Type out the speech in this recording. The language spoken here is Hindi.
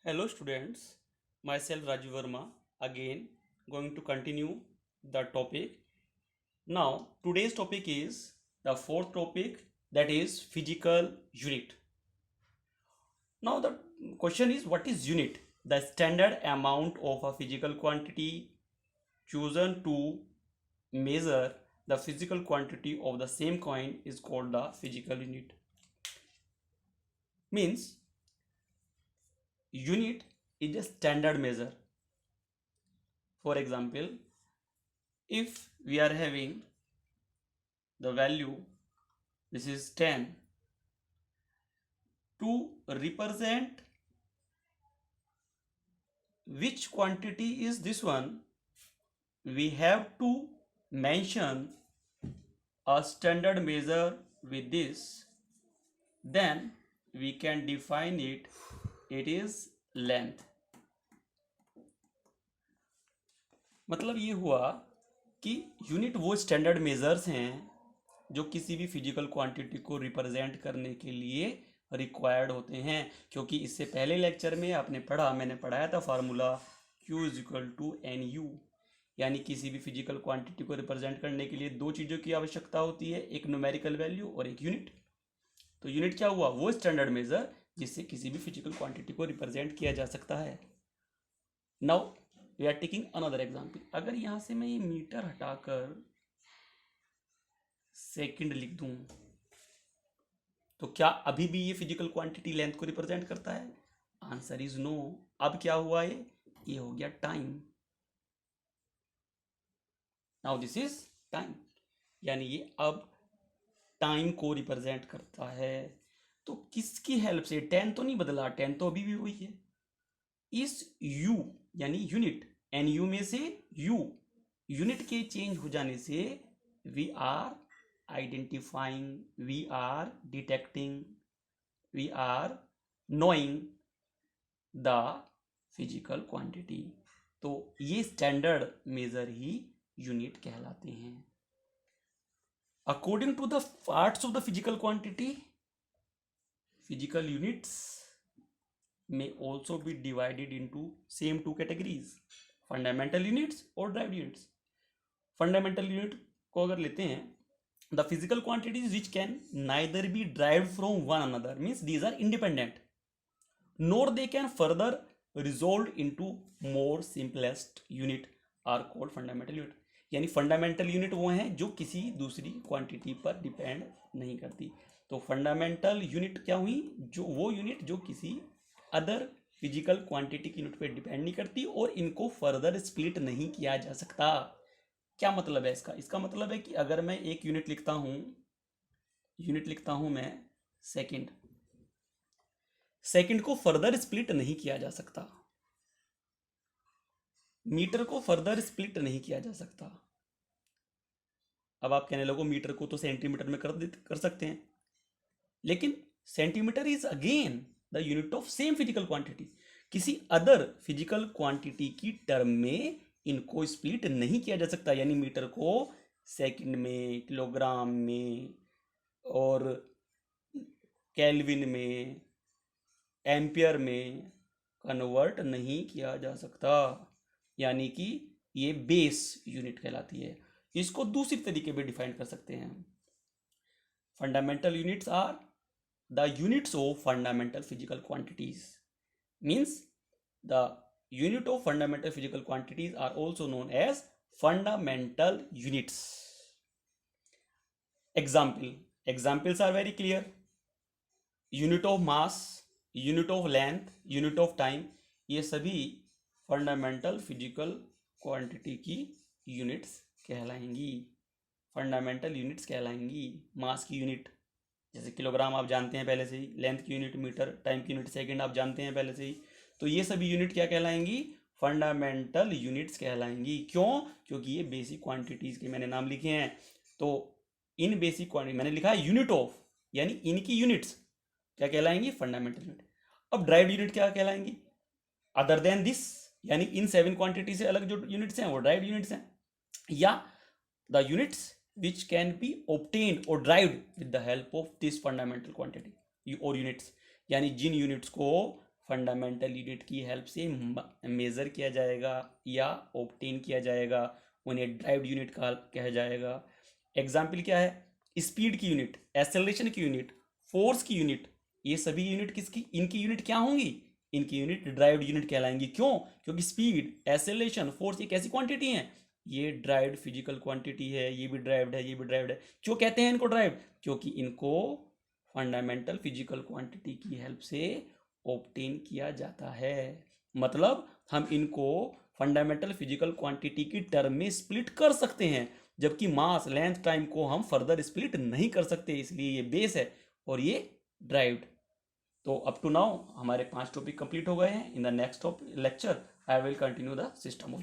Hello students, myself Rajiv Verma again going to continue the topic. Now today's topic is the fourth topic, that is physical unit. Now the question is, what is unit? The standard amount of a physical quantity chosen to measure the physical quantity of the same coin is called the physical unit. Means unit is a standard measure. For example, if we are having the value, this is 10, to represent which quantity is this one, we have to mention a standard measure with this, then we can define it is length. मतलब ये हुआ कि यूनिट वो स्टैंडर्ड मेजर्स हैं जो किसी भी फिजिकल क्वांटिटी को रिप्रेजेंट करने के लिए रिक्वायर्ड होते हैं, क्योंकि इससे पहले लेक्चर में आपने पढ़ा, मैंने पढ़ाया था formula Q is equal to N U, यानी किसी भी फिजिकल क्वांटिटी को रिप्रेजेंट करने के लिए दो चीज़ों की आवश्यकता होती है, एक न्यूमेरिकल वैल्यू और एक यूनिट। तो यूनिट क्या हुआ? वो स्टैंडर्ड मेजर जिससे किसी भी फिजिकल क्वांटिटी को रिप्रेजेंट किया जा सकता है। Now we are taking another example. अगर यहाँ से मैं ये मीटर हटाकर सेकंड लिख दूं तो क्या अभी भी ये फिजिकल क्वांटिटी लेंथ को रिप्रेजेंट करता है? Answer is no. अब क्या हुआ? ये हो गया time. Now this is time, यानी ये अब टाइम को रिप्रेजेंट करता है। तो किसकी हेल्प से? 10 तो नहीं बदला, 10 तो अभी भी वही है। इस u यानी यूनिट, एन यू में से u यूनिट के चेंज हो जाने से we are identifying, we are detecting, we are knowing the physical quantity। तो ये स्टैंडर्ड मेजर ही यूनिट कहलाते हैं। According to the parts of the physical quantity, physical units may also be divided into same two categories, fundamental units और derived units। fundamental unit को अगर लेते हैं, the physical quantities which can neither be derived from one another, means these are independent, nor they can further resolved into more simplest unit are called fundamental unit। यानी फंडामेंटल यूनिट वो हैं जो किसी दूसरी क्वांटिटी पर डिपेंड नहीं करती। तो फंडामेंटल यूनिट क्या हुई? जो वो यूनिट जो किसी अदर फिजिकल क्वांटिटी की यूनिट पर डिपेंड नहीं करती और इनको फर्दर स्प्लिट नहीं किया जा सकता। क्या मतलब है इसका? इसका मतलब है कि अगर मैं एक यूनिट लिखता हूं मैं सेकंड, सेकंड को फर्दर स्प्लिट नहीं किया जा सकता, मीटर को फर्दर स्प्लिट नहीं किया जा सकता। अब आप कहने लगो मीटर को तो सेंटीमीटर में कर सकते हैं, लेकिन centimetre is again the unit of same physical quantity. किसी अदर फिजिकल क्वांटिटी की टर्म में इनको स्प्लिट नहीं किया जा सकता, यानी मीटर को सेकंड में, किलोग्राम में और केल्विन में, एम्पियर में कन्वर्ट नहीं किया जा सकता, यानी कि ये बेस यूनिट कहलाती है। इसको दूसरी तरीके में डिफाइन कर सकते हैं। Fundamental units are the units of fundamental physical quantities, means the unit of fundamental physical quantities are also known as fundamental units। examples are very clear: unit of mass, unit of length, unit of time, ये सभी फंडामेंटल फिजिकल क्वांटिटी की यूनिट्स कहलाएंगी, फंडामेंटल यूनिट्स कहलाएंगी। मास की यूनिट जैसे किलोग्राम आप जानते हैं पहले से ही, लेंथ की यूनिट मीटर, टाइम की यूनिट सेकंड आप जानते हैं पहले से ही। तो ये सभी यूनिट क्या कहलाएंगी? Fundamental units कहलाएंगी। क्यों? क्योंकि ये बेसिक क्वांटिटीज के मैंने नाम लिखे हैं। तो इन बेसिक क्वांटिटी मैंने लिखा है यूनिट ऑफ, यानी इनकी यूनिट्स क्या कहलाएंगी? Fundamental unit. अब ड्राइव्ड यूनिट क्या कहलाएंगी? अदर देन दिस, यानी इन 7 क्वांटिटी से अलग जो यूनिट्स हैं वो ड्राइव्ड यूनिट्स हैं, या the units which can be obtained or derived with the help of this fundamental quantity और units, यानी जिन यूनिट्स को फंडामेंटल यूनिट की हेल्प से मेज़र किया जाएगा या ऑब्टेन किया जाएगा, उन्हें ड्राइव्ड यूनिट कहा जाएगा। एग्जाम्पल क्या है? स्पीड की यूनिट, एक्सेलरेशन की यूनिट, फोर्स की यूनिट, ये सभी यूनिट किसकी, इनकी यूनिट क्या होंगी? इनकी यूनिट ड्राइव्ड यूनिट कहलाएंगी। क्यों? क्योंकि स्पीड, एक्सेलरेशन, फोर्स ये कैसी क्वांटिटी हैं? ये ड्राइव्ड फिजिकल क्वांटिटी है, ये भी ड्राइव्ड है, ये भी ड्राइव्ड है। क्यों कहते हैं इनको ड्राइव्ड? क्योंकि इनको फंडामेंटल फिजिकल क्वांटिटी की हेल्प से ऑब्टेन किया जाता है। मतलब हम इनको फंडामेंटल फिजिकल क्वांटिटी की टर्म में स्प्लिट कर सकते हैं, जबकि मास, लेंथ, टाइम को हम फर्दर स्प्लिट नहीं कर सकते, इसलिए ये बेस है और ये ड्राइव्ड। तो अप टू नाउ हमारे 5 टॉपिक कंप्लीट हो गए हैं। In the next lecture I will continue the system of